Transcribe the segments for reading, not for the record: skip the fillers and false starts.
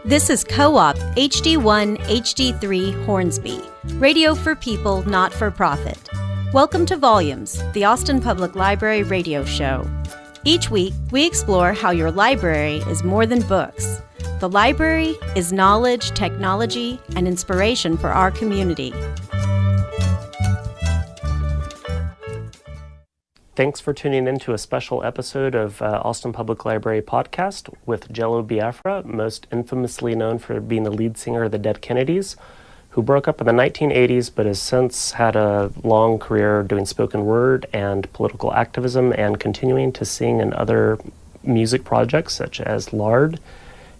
This is CoOp HD1 HD3 Hornsby, radio for people, not for profit. Welcome to Volumes, the Austin Public Library radio show. Each week, we explore how your library is more than books. The library is knowledge, technology, and inspiration for our community. Thanks for tuning in to a special episode of Austin Public Library podcast with Jello Biafra, most infamously known for being the lead singer of the Dead Kennedys, who broke up in the 1980s but has since had a long career doing spoken word and political activism and continuing to sing in other music projects such as Lard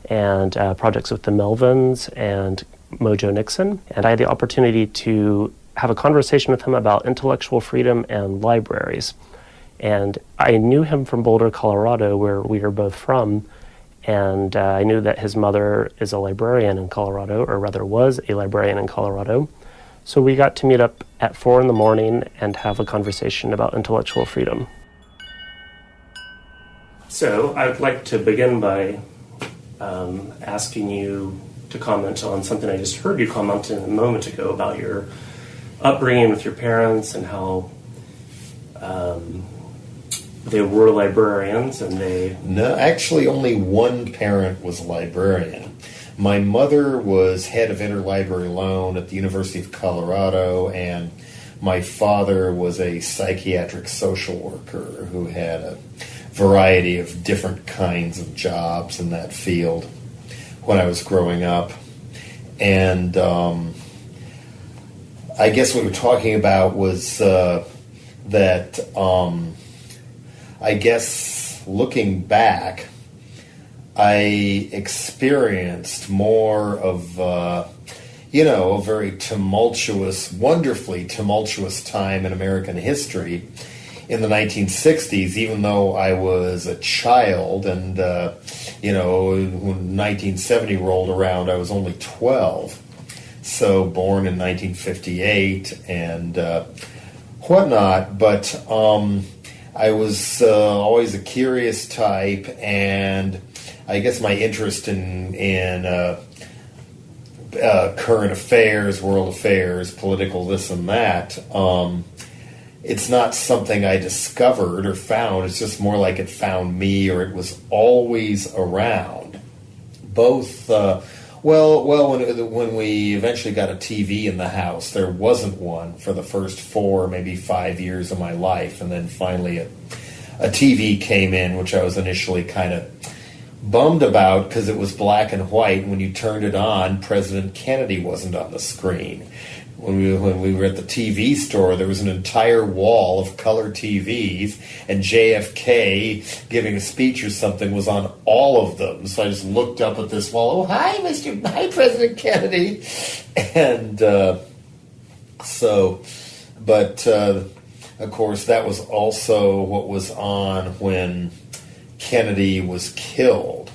and projects with the Melvins and Mojo Nixon. And I had the opportunity to have a conversation with him about intellectual freedom and libraries. And I knew him from Boulder, Colorado, where we are both from, and I knew that his mother is a librarian in Colorado, or rather was a librarian in Colorado. So we got to meet up at 4 a.m. and have a conversation about intellectual freedom. So I'd like to begin by asking you to comment on something I just heard you comment a moment ago about your upbringing with your parents and how they were librarians, and they... No, actually only one parent was a librarian. My mother was head of interlibrary loan at the University of Colorado, and my father was a psychiatric social worker who had a variety of different kinds of jobs in that field when I was growing up. And I guess what we're talking about was that... I guess looking back, I experienced more of, a very tumultuous, wonderfully tumultuous time in American history in the 1960s, even though I was a child and, when 1970 rolled around, I was only 12. So born in 1958 and whatnot, but... I was always a curious type, and I guess my interest in current affairs, world affairs, political this and that, it's not something I discovered or found. It's just more like it found me, or it was always around. Both, when we eventually got a TV in the house, there wasn't one for the first 4, maybe 5 years of my life, and then finally a TV came in, which I was initially kind of bummed about because it was black and white, and when you turned it on, President Kennedy wasn't on the screen. When we were at the TV store, there was an entire wall of color TVs, and JFK giving a speech or something was on all of them. So I just looked up at this wall. Oh, hi, President Kennedy. And of course, that was also what was on when Kennedy was killed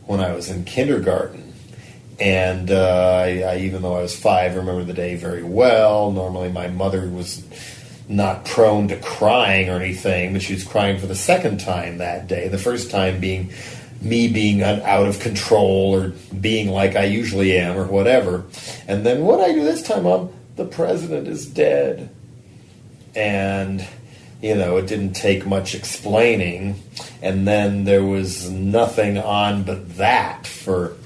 when I was in kindergarten. And I, even though I was 5, remember the day very well. Normally my mother was not prone to crying or anything, but she was crying for the second time that day. The first time being me being out of control or being like I usually am or whatever. And then what I do this time, Mom? The president is dead. And, it didn't take much explaining. And then there was nothing on but that for...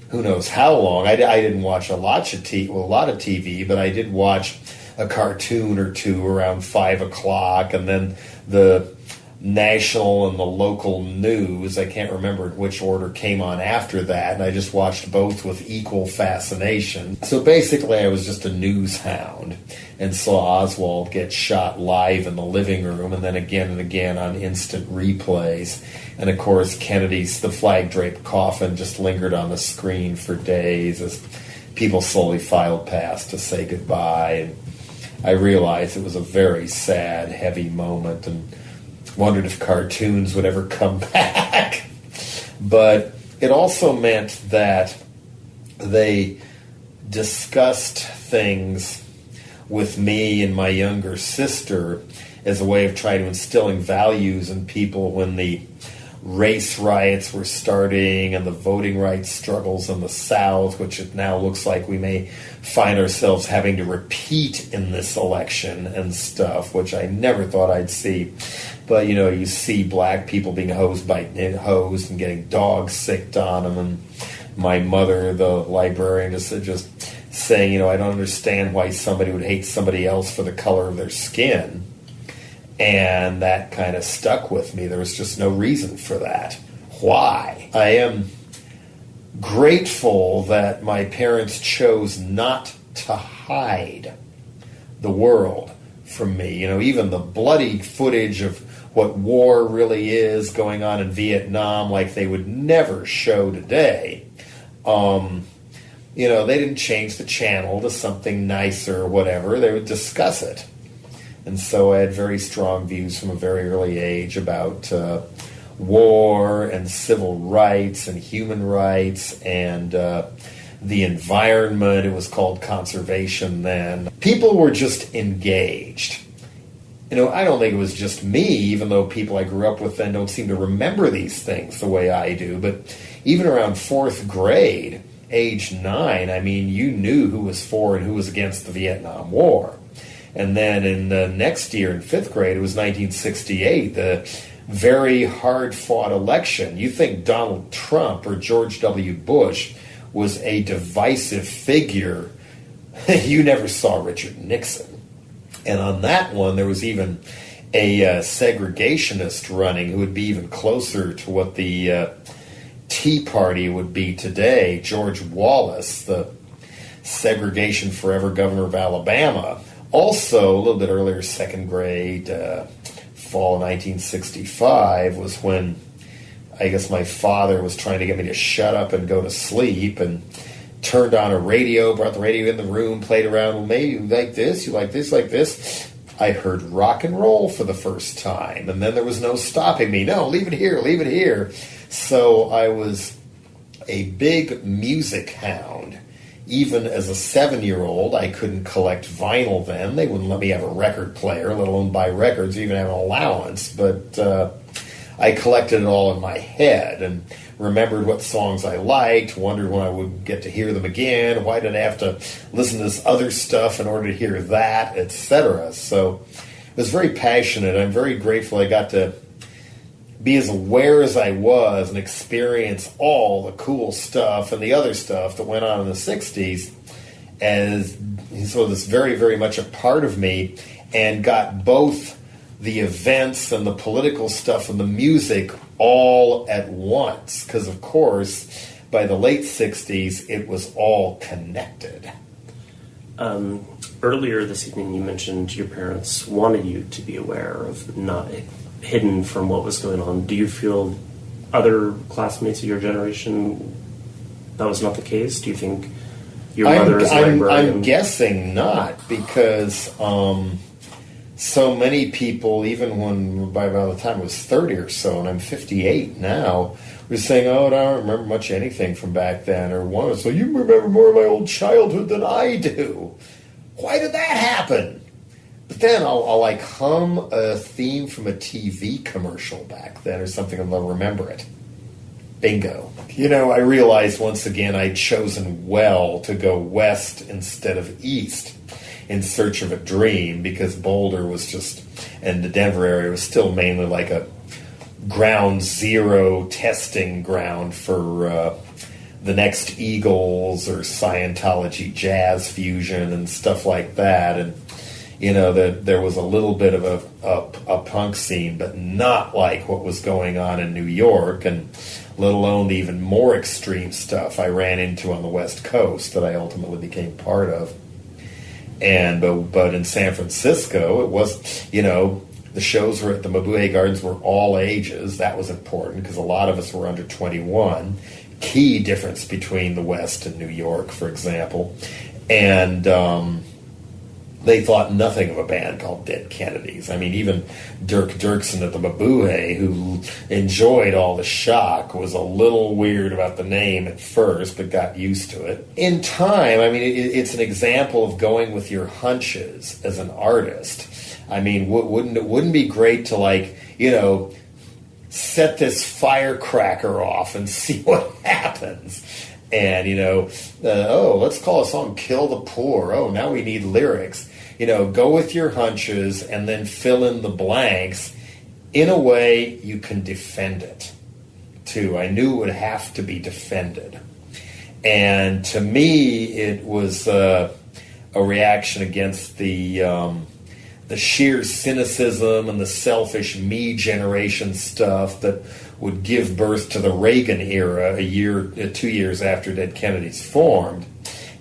who knows how long. I didn't watch a lot of TV, but I did watch a cartoon or two around 5 o'clock, and then the national and the local news, I can't remember in which order, came on after that, and I just watched both with equal fascination. So basically I was just a news hound and saw Oswald get shot live in the living room and then again and again on instant replays. And of course the flag-draped coffin just lingered on the screen for days as people slowly filed past to say goodbye. And I realized it was a very sad, heavy moment and wondered if cartoons would ever come back. But it also meant that they discussed things with me and my younger sister as a way of trying to instilling values in people when the race riots were starting and the voting rights struggles in the South, which it now looks like we may find ourselves having to repeat in this election and stuff, which I never thought I'd see. But, you see black people being hosed and getting dogs sicked on them. And my mother, the librarian, just saying, I don't understand why somebody would hate somebody else for the color of their skin. And that kind of stuck with me. There was just no reason for that. Why? I am grateful that my parents chose not to hide the world from me. Even the bloody footage of what war really is going on in Vietnam, like they would never show today. They didn't change the channel to something nicer or whatever. They would discuss it. And so I had very strong views from a very early age about war and civil rights and human rights and the environment. It was called conservation then. People were just engaged. I don't think it was just me, even though people I grew up with then don't seem to remember these things the way I do. But even around fourth grade, age 9, you knew who was for and who was against the Vietnam War. And then in the next year, in fifth grade, it was 1968, the very hard-fought election. You think Donald Trump or George W. Bush was a divisive figure. You never saw Richard Nixon. And on that one, there was even a segregationist running who would be even closer to what the Tea Party would be today, George Wallace, the segregation forever governor of Alabama. Also, a little bit earlier, second grade, fall of 1965, was when I guess my father was trying to get me to shut up and go to sleep, and turned on a radio, brought the radio in the room, played around. Well, maybe you like this, you like this, like this. I heard rock and roll for the first time, and then there was no stopping me. No, leave it here, leave it here. So I was a big music hound. Even as a 7-year-old, I couldn't collect vinyl then. They wouldn't let me have a record player, let alone buy records, or even have an allowance. But I collected it all in my head and remembered what songs I liked, wondered when I would get to hear them again, why did I have to listen to this other stuff in order to hear that, etc. So I was very passionate. I'm very grateful I got to be as aware as I was and experience all the cool stuff and the other stuff that went on in the 60s, as so this very, very much a part of me, and got both the events and the political stuff and the music all at once, because of course by the late 60s it was all connected. Earlier this evening you mentioned your parents wanted you to be aware of, not hidden from what was going on. Do you feel other classmates of your generation that was not the case? Do you think your mother is a librarian? I'm guessing not, because so many people, even when by the time I was 30 or so, and I'm 58 now, were saying, "Oh, I don't remember much anything from back then," or one, "So you remember more of my old childhood than I do. Why did that happen?" But then I'll like hum a theme from a TV commercial back then or something, and I'll remember it. Bingo. I realized once again I'd chosen well to go west instead of east in search of a dream, because Boulder was just, and the Denver area was still mainly like a ground zero testing ground for the next Eagles or Scientology jazz fusion and stuff like that. And that there was a little bit of a punk scene, but not like what was going on in New York, and let alone the even more extreme stuff I ran into on the West Coast that I ultimately became part of. And but in San Francisco, it was, the shows were at the Mabuhay Gardens were all ages. That was important because a lot of us were under 21. Key difference between the West and New York, for example. And they thought nothing of a band called Dead Kennedys. I mean, even Dirk Dirksen at the Mabuhay, who enjoyed all the shock, was a little weird about the name at first, but got used to it. In time, I mean, it's an example of going with your hunches as an artist. I mean, wouldn't it be great to, set this firecracker off and see what happens. And, let's call a song Kill the Poor. Oh, now we need lyrics. Go with your hunches and then fill in the blanks in a way you can defend it, too. I knew it would have to be defended. And to me, it was a reaction against the sheer cynicism and the selfish me generation stuff that would give birth to the Reagan era 2 years after Dead Kennedys formed.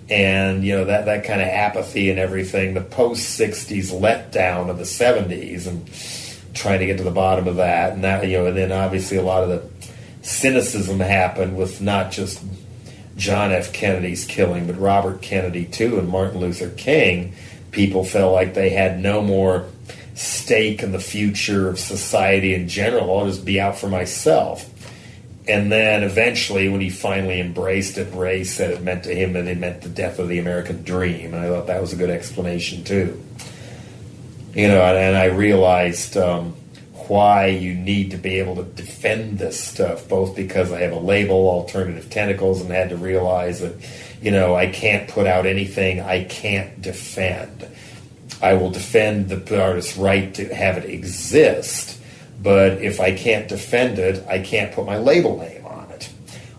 And, that kind of apathy and everything, the post-60s letdown of the 70s, and trying to get to the bottom of that. And that, and then obviously a lot of the cynicism happened with not just John F. Kennedy's killing, but Robert Kennedy too, and Martin Luther King. People felt like they had no more stake in the future of society in general. I'll just be out for myself. And then eventually, when he finally embraced it, Ray said it meant to him that it meant the death of the American dream. And I thought that was a good explanation too. And I realized why you need to be able to defend this stuff, both because I have a label, Alternative Tentacles, and had to realize that, I can't put out anything I can't defend. I will defend the artist's right to have it exist, but if I can't defend it, I can't put my label name on it,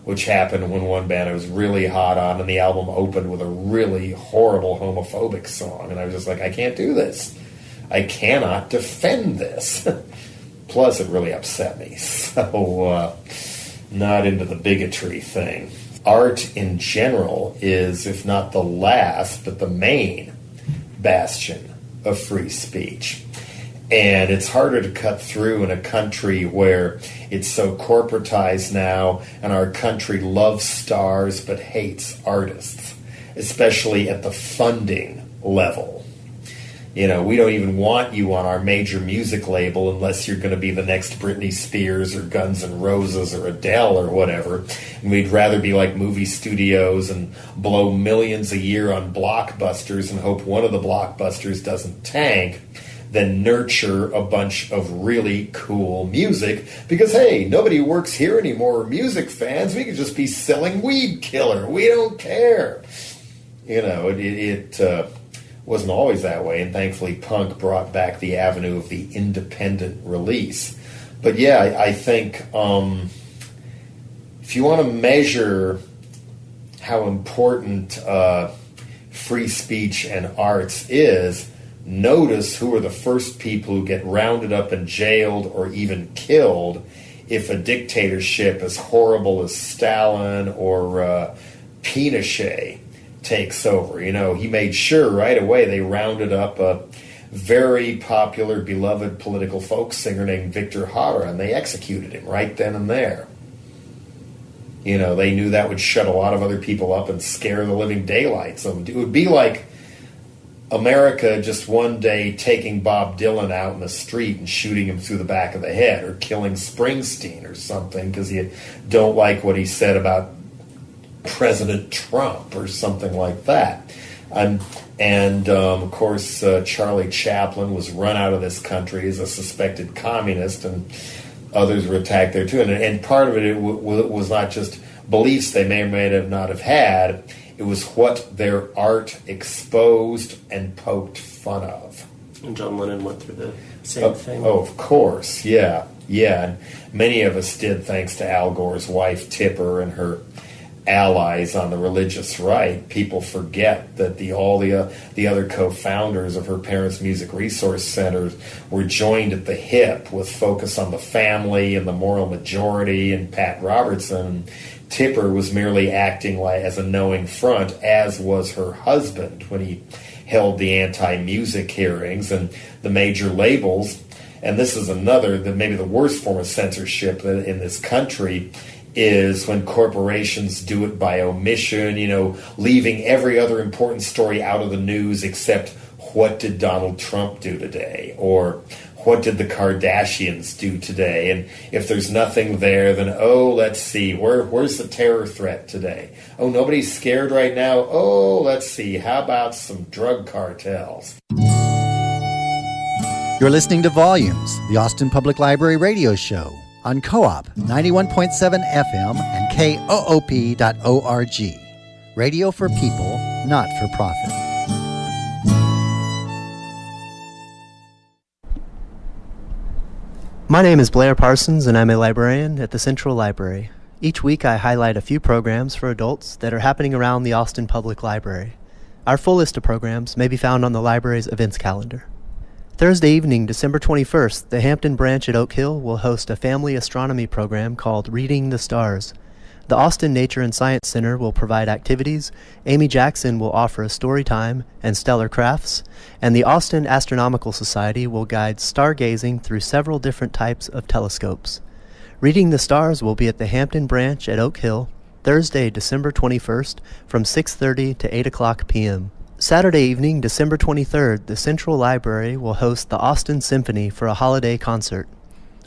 which happened when one band I was really hot on, and the album opened with a really horrible homophobic song, and I was just like, I can't do this. I cannot defend this. Plus, it really upset me, so not into the bigotry thing. Art in general is, if not the last, but the main bastion of free speech. And it's harder to cut through in a country where it's so corporatized now, and our country loves stars but hates artists, especially at the funding level. We don't even want you on our major music label unless you're going to be the next Britney Spears or Guns N' Roses or Adele or whatever. And we'd rather be like movie studios and blow millions a year on blockbusters and hope one of the blockbusters doesn't tank than nurture a bunch of really cool music. Because, hey, nobody works here anymore are music fans. We could just be selling Weed Killer. We don't care. It wasn't always that way, and thankfully punk brought back the avenue of the independent release. But yeah, I think if you want to measure how important free speech and arts is, notice who are the first people who get rounded up and jailed or even killed if a dictatorship as horrible as Stalin or Pinochet takes over. He made sure right away they rounded up a very popular, beloved political folk singer named Victor Jara, and they executed him right then and there. They knew that would shut a lot of other people up and scare the living daylights of them. It would be like America just one day taking Bob Dylan out in the street and shooting him through the back of the head, or killing Springsteen or something because you don't like what he said about President Trump or something like that. Of course, Charlie Chaplin was run out of this country as a suspected communist, and others were attacked there too. And part of it was not just beliefs they may or may not have had. It was what their art exposed and poked fun of. And John Lennon went through the same thing. Oh, of course, yeah. And many of us did, thanks to Al Gore's wife, Tipper, and her allies on the religious right. People forget that all the other co-founders of her parents' music resource centers were joined at the hip with focus on the family and the moral majority and Pat Robertson. Tipper was merely acting as a knowing front, as was her husband when he held the anti-music hearings, and the major labels. And this is maybe the worst form of censorship in this country, is when corporations do it by omission, leaving every other important story out of the news except what did Donald Trump do today, or what did the Kardashians do today? And if there's nothing there, then, let's see, where's the terror threat today? Oh, nobody's scared right now? Oh, let's see, how about some drug cartels? You're listening to Volumes, the Austin Public Library radio show. on CoOp 91.7 FM and CoOp.org. Radio for people, not for profit. My name is Blair Parsons, and I'm a librarian at the Central Library. Each week I highlight a few programs for adults that are happening around the Austin Public Library. Our full list of programs may be found on the library's events calendar. Thursday evening, December 21st, the Hampton branch at Oak Hill will host a family astronomy program called Reading the Stars. The Austin Nature and Science Center will provide activities, Amy Jackson will offer a story time and stellar crafts, and the Austin Astronomical Society will guide stargazing through several different types of telescopes. Reading the Stars will be at the Hampton branch at Oak Hill, Thursday, December 21st, from 6:30 to 8 o'clock p.m. Saturday evening, December 23rd, the Central Library will host the Austin Symphony for a holiday concert.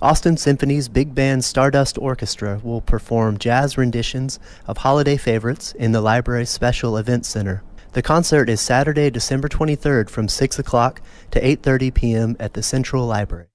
Austin Symphony's Big Band Stardust Orchestra will perform jazz renditions of holiday favorites in the library's special events center. The concert is Saturday, December 23rd from 6 o'clock to 8:30 p.m. at the Central Library.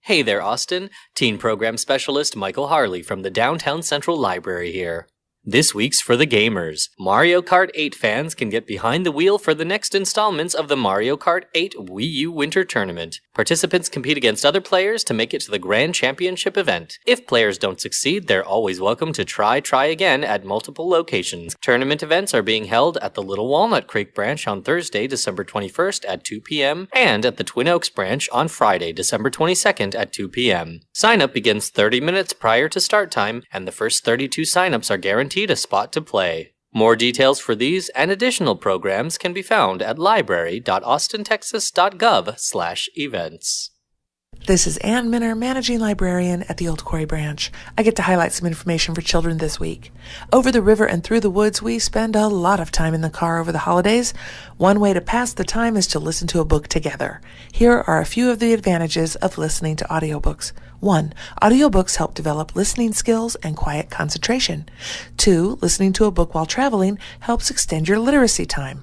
Hey there, Austin. Teen Program Specialist Michael Harley from the Downtown Central Library here. This week's for the gamers. Mario Kart 8 fans can get behind the wheel for the next installments of the Mario Kart 8 Wii U Winter Tournament. Participants compete against other players to make it to the Grand Championship event. If players don't succeed, they're always welcome to try again at multiple locations. Tournament events are being held at the Little Walnut Creek branch on Thursday, December 21st at 2 p.m. and at the Twin Oaks branch on Friday, December 22nd at 2 p.m. Sign-up begins 30 minutes prior to start time, and the first 32 sign-ups are guaranteed a spot to play. More details for these and additional programs can be found at library.austintexas.gov/events. This is Ann Minner, Managing Librarian at the Old Quarry Branch. I get to highlight some information for children this week. Over the river and through the woods, we spend a lot of time in the car over the holidays. One way to pass the time is to listen to a book together. Here are a few of the advantages of listening to audiobooks. 1. Audiobooks help develop listening skills and quiet concentration. 2. Listening to a book while traveling helps extend your literacy time.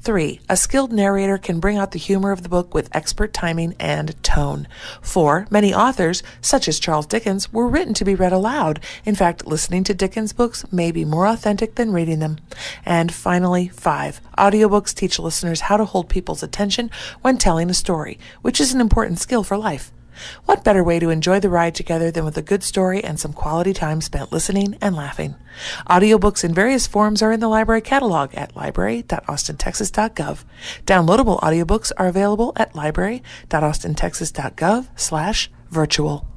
3. A skilled narrator can bring out the humor of the book with expert timing and tone. 4. Many authors, such as Charles Dickens, were written to be read aloud. In fact, listening to Dickens books may be more authentic than reading them. And finally, 5. Audiobooks teach listeners how to hold people's attention when telling a story, which is an important skill for life. What better way to enjoy the ride together than with a good story and some quality time spent listening and laughing? Audiobooks in various forms are in the library catalog at library.austintexas.gov. Downloadable audiobooks are available at library.austintexas.gov/virtual.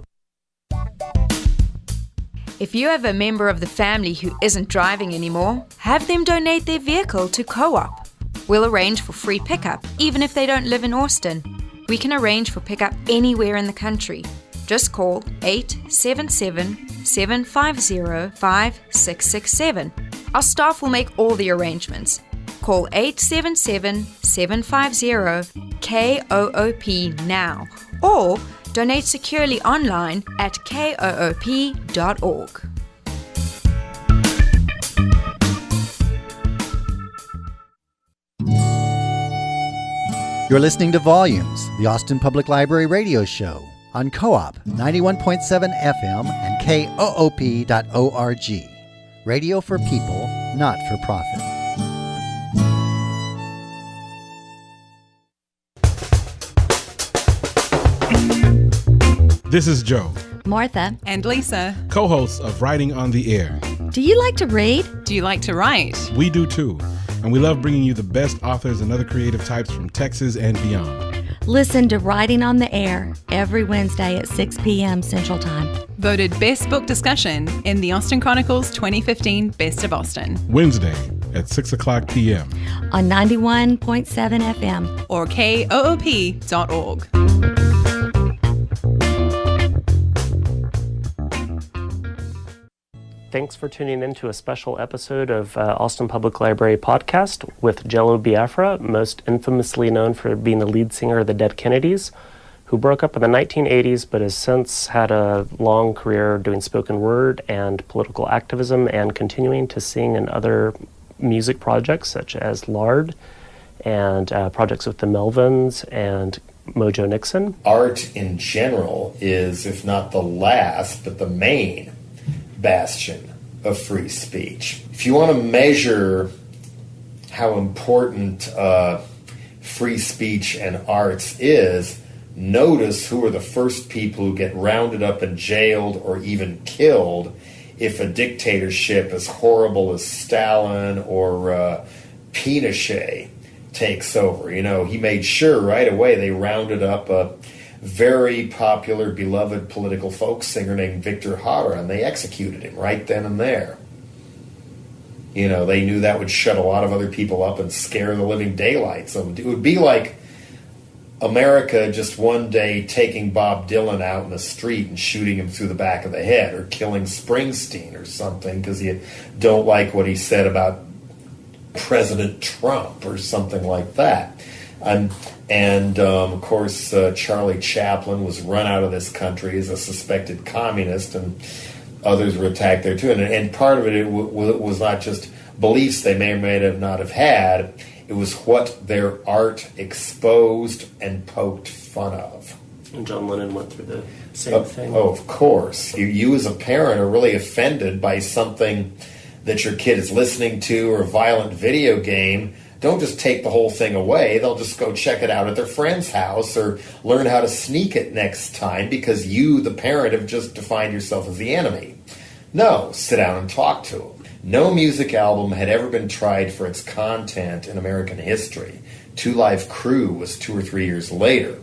If you have a member of the family who isn't driving anymore, have them donate their vehicle to CoOp. We'll arrange for free pickup, even if they don't live in Austin. We can arrange for pickup anywhere in the country. Just call 877-750-5667. Our staff will make all the arrangements. Call 877-750-KOOP now, or donate securely online at koop.org. You're listening to Volumes, the Austin Public Library radio show on CoOp 91.7 FM and CoOp.org. Radio for people, not for profit. This is Joe, Martha, and Lisa, co-hosts of Writing on the Air. Do you like to read? Do you like to write? We do too, and we love bringing you the best authors and other creative types from Texas and beyond. Listen to Writing on the Air every Wednesday at 6 p.m. Central Time. Voted Best Book Discussion in the Austin Chronicle's 2015 Best of Austin. Wednesday at 6 o'clock p.m. on 91.7 FM or koop.org. Thanks for tuning in to a special episode of Austin Public Library podcast with Jello Biafra, most infamously known for being the lead singer of the Dead Kennedys, who broke up in the 1980s but has since had a long career doing spoken word and political activism and continuing to sing in other music projects such as Lard and projects with the Melvins and Mojo Nixon. Art in general is, if not the last, but the main bastion of free speech. If you want to measure how important free speech and arts is, notice who are the first people who get rounded up and jailed or even killed if a dictatorship as horrible as Stalin or Pinochet takes over. You know, he made sure right away they rounded up a very popular, beloved political folk singer named Victor Jara, and they executed him right then and there. You know, they knew that would shut a lot of other people up and scare the living daylights. So it would be like America just one day taking Bob Dylan out in the street and shooting him through the back of the head, or killing Springsteen or something because you don't like what he said about President Trump or something like that. Of course, Charlie Chaplin was run out of this country as a suspected communist, and others were attacked there too. And part of it was not just beliefs they may or may not have had. It was what their art exposed and poked fun of. And John Lennon went through the same thing. Oh, of course. You as a parent are really offended by something that your kid is listening to, or a violent video game. Don't just take the whole thing away. They'll just go check it out at their friend's house or learn how to sneak it next time because you, the parent, have just defined yourself as the enemy. No, sit down and talk to them. No music album had ever been tried for its content in American history. Two Live Crew was 2 or 3 years later.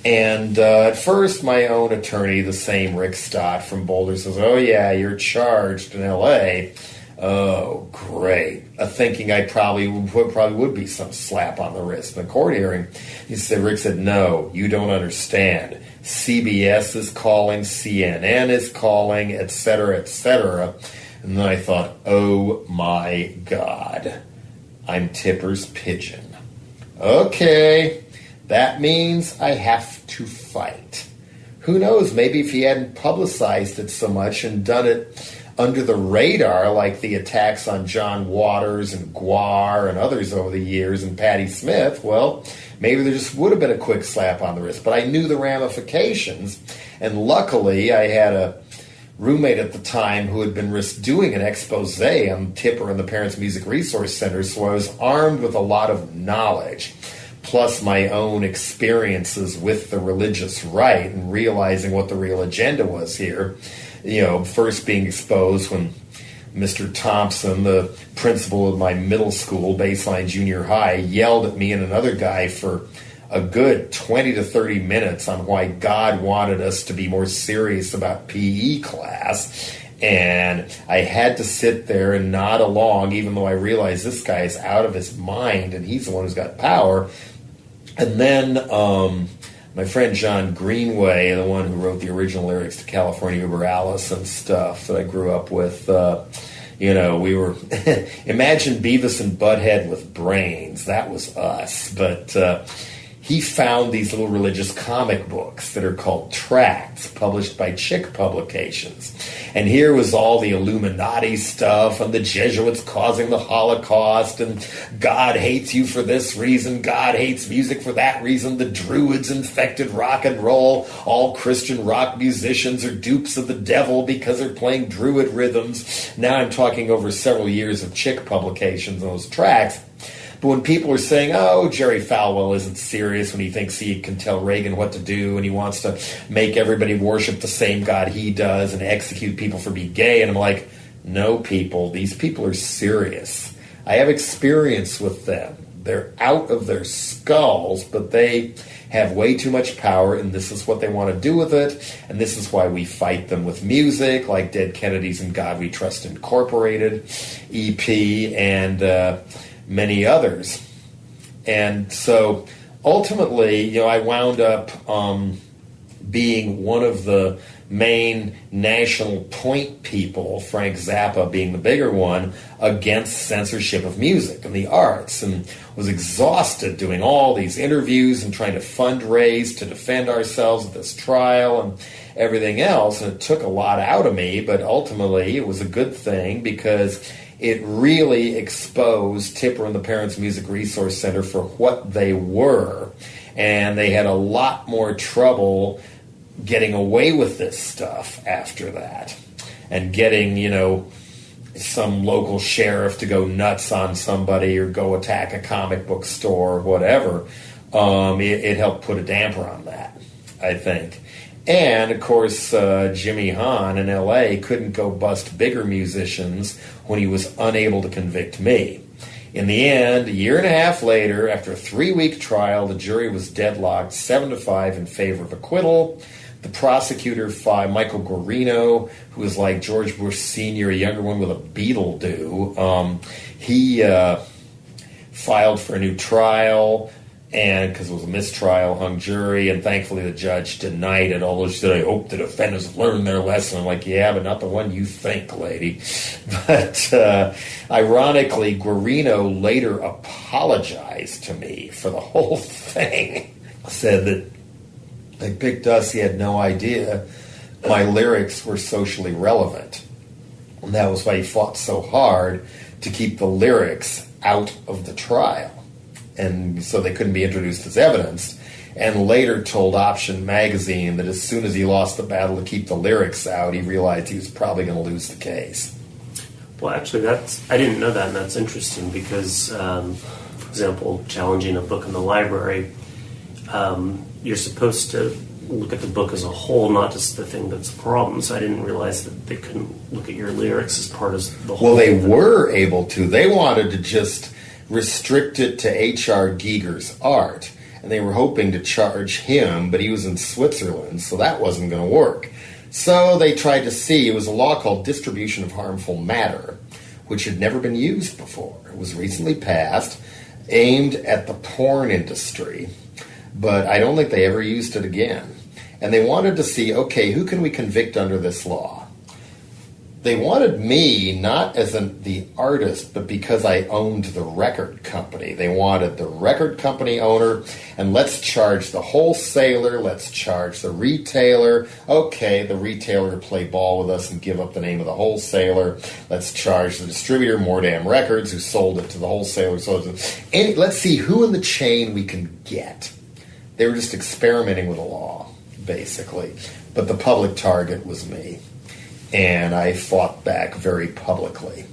And at first, my own attorney, the same Rick Stott from Boulder, says, "Oh yeah, you're charged in L.A." Oh, great. Thinking I probably would be some slap on the wrist in a court hearing. Rick said, "No, you don't understand. CBS is calling, CNN is calling, etc., etc." And then I thought, oh my God, I'm Tipper's pigeon. Okay, that means I have to fight. Who knows, maybe if he hadn't publicized it so much and done it under the radar, like the attacks on John Waters and Guar and others over the years and Patti Smith, well, maybe there just would have been a quick slap on the wrist. But I knew the ramifications, and luckily I had a roommate at the time who had been doing an expose on Tipper and the Parents Music Resource Center, so I was armed with a lot of knowledge, plus my own experiences with the religious right and realizing what the real agenda was here. You know, first being exposed when Mr. Thompson, the principal of my middle school, Baseline Junior High, yelled at me and another guy for a good 20 to 30 minutes on why God wanted us to be more serious about PE class. And I had to sit there and nod along, even though I realized this guy is out of his mind and he's the one who's got power. And then my friend John Greenway, the one who wrote the original lyrics to California Uber Alice and stuff that I grew up with, we were, imagine Beavis and Butthead with brains. That was us. But he found these little religious comic books that are called tracts, published by Chick Publications. And here was all the Illuminati stuff and the Jesuits causing the Holocaust and God hates you for this reason, God hates music for that reason, the Druids infected rock and roll, all Christian rock musicians are dupes of the devil because they're playing Druid rhythms. Now I'm talking over several years of Chick Publications and those tracts. But when people are saying, oh, Jerry Falwell isn't serious when he thinks he can tell Reagan what to do and he wants to make everybody worship the same God he does and execute people for being gay, and I'm like, no, people, these people are serious. I have experience with them. They're out of their skulls, but they have way too much power, and this is what they want to do with it, and this is why we fight them with music, like Dead Kennedys and God We Trust Incorporated, EP, and many others. And so ultimately, I wound up being one of the main national point people, Frank Zappa being the bigger one, against censorship of music and the arts, and was exhausted doing all these interviews and trying to fundraise to defend ourselves at this trial and everything else. And it took a lot out of me, but ultimately it was a good thing because it really exposed Tipper and the Parents Music Resource Center for what they were. And they had a lot more trouble getting away with this stuff after that. And getting, some local sheriff to go nuts on somebody or go attack a comic book store or whatever. It helped put a damper on that, I think. And, of course, Jimmy Hahn in L.A. couldn't go bust bigger musicians when he was unable to convict me. In the end, a year and a half later, after a 3-week trial, the jury was deadlocked 7-5 in favor of acquittal. The prosecutor, Michael Guarino, who was like George Bush Sr., a younger one with a beetle do, he filed for a new trial, and because it was a mistrial, hung jury, and thankfully the judge denied it, although she said, I hope the defendants have learned their lesson. I'm like, yeah, but not the one you think, lady. But ironically, Guarino later apologized to me for the whole thing. Said that they picked us, he had no idea my lyrics were socially relevant. And that was why he fought so hard to keep the lyrics out of the trial. And so they couldn't be introduced as evidence, and later told Option magazine that as soon as he lost the battle to keep the lyrics out, he realized he was probably going to lose the case. Well, actually, I didn't know that, and that's interesting because, for example, challenging a book in the library, you're supposed to look at the book as a whole, not just the thing that's a problem. So I didn't realize that they couldn't look at your lyrics as part of the whole. Well, they were able to. They wanted to just restrict it to H.R. Giger's art, and they were hoping to charge him, but he was in Switzerland, so that wasn't going to work. So they tried to see, it was a law called Distribution of Harmful Matter, which had never been used before. It was recently passed, aimed at the porn industry, but I don't think they ever used it again. And they wanted to see, okay, who can we convict under this law? They wanted me not as the artist, but because I owned the record company. They wanted the record company owner, and let's charge the wholesaler, let's charge the retailer. Okay, the retailer play ball with us and give up the name of the wholesaler. Let's charge the distributor, More Damn Records, who sold it to the wholesaler. So let's see who in the chain we can get. They were just experimenting with the law, basically. But the public target was me. And I fought back very publicly.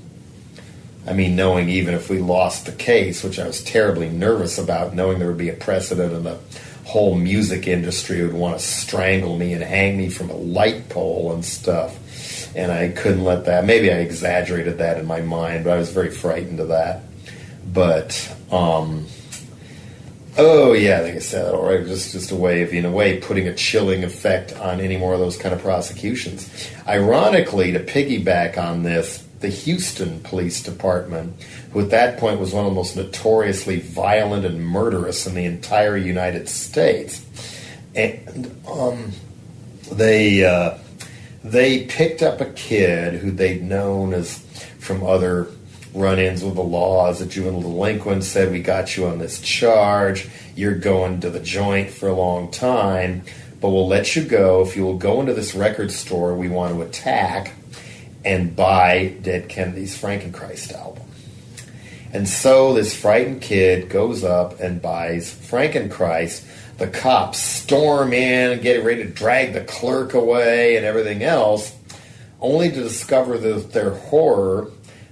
I mean, knowing even if we lost the case, which I was terribly nervous about, knowing there would be a precedent and the whole music industry would want to strangle me and hang me from a light pole and stuff. And I couldn't let that. Maybe I exaggerated that in my mind, but I was very frightened of that. But, oh yeah, I think I said that all right. Just a way of, in a way, putting a chilling effect on any more of those kind of prosecutions. Ironically, to piggyback on this, the Houston Police Department, who at that point was one of the most notoriously violent and murderous in the entire United States, and they picked up a kid who they'd known as from other run-ins with the law as a juvenile delinquent, said, we got you on this charge, you're going to the joint for a long time, but we'll let you go if you will go into this record store we want to attack and buy Dead Kennedy's Frankenchrist album. And so this frightened kid goes up and buys Frankenchrist. The cops storm in and get ready to drag the clerk away and everything else, only to discover their horror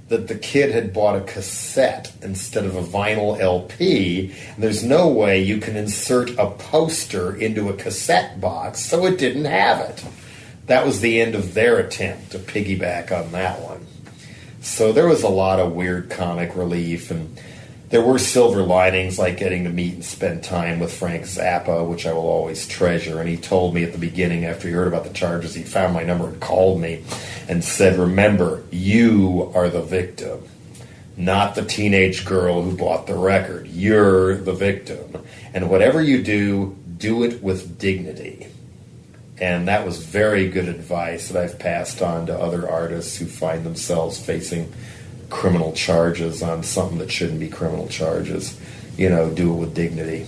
that the kid had bought a cassette instead of a vinyl LP. And there's no way you can insert a poster into a cassette box, so it didn't have it. That was the end of their attempt to piggyback on that one. So there was a lot of weird comic relief, and there were silver linings, like getting to meet and spend time with Frank Zappa, which I will always treasure. And he told me at the beginning, after he heard about the charges, he found my number and called me and said, remember, you are the victim, not the teenage girl who bought the record. You're the victim. And whatever you do, do it with dignity. And that was very good advice that I've passed on to other artists who find themselves facing criminal charges on something that shouldn't be criminal charges. You know, do it with dignity.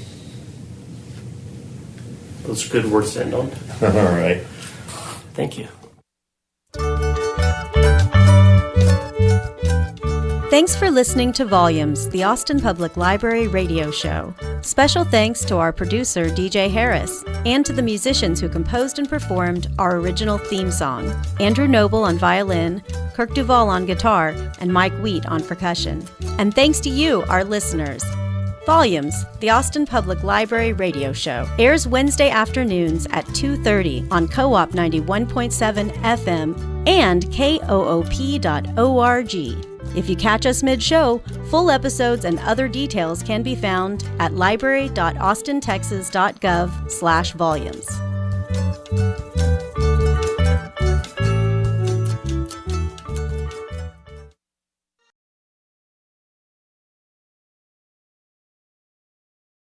Those are good words to end on. All right. Thank you. Thanks for listening to Volumes, the Austin Public Library radio show. Special thanks to our producer, DJ Harris, and to the musicians who composed and performed our original theme song, Andrew Noble on violin, Kirk Duvall on guitar, and Mike Wheat on percussion. And thanks to you, our listeners. Volumes, the Austin Public Library radio show, airs Wednesday afternoons at 2:30 on CoOp 91.7 FM and koop.org. If you catch us mid-show, full episodes and other details can be found at library.austintexas.gov/volumes.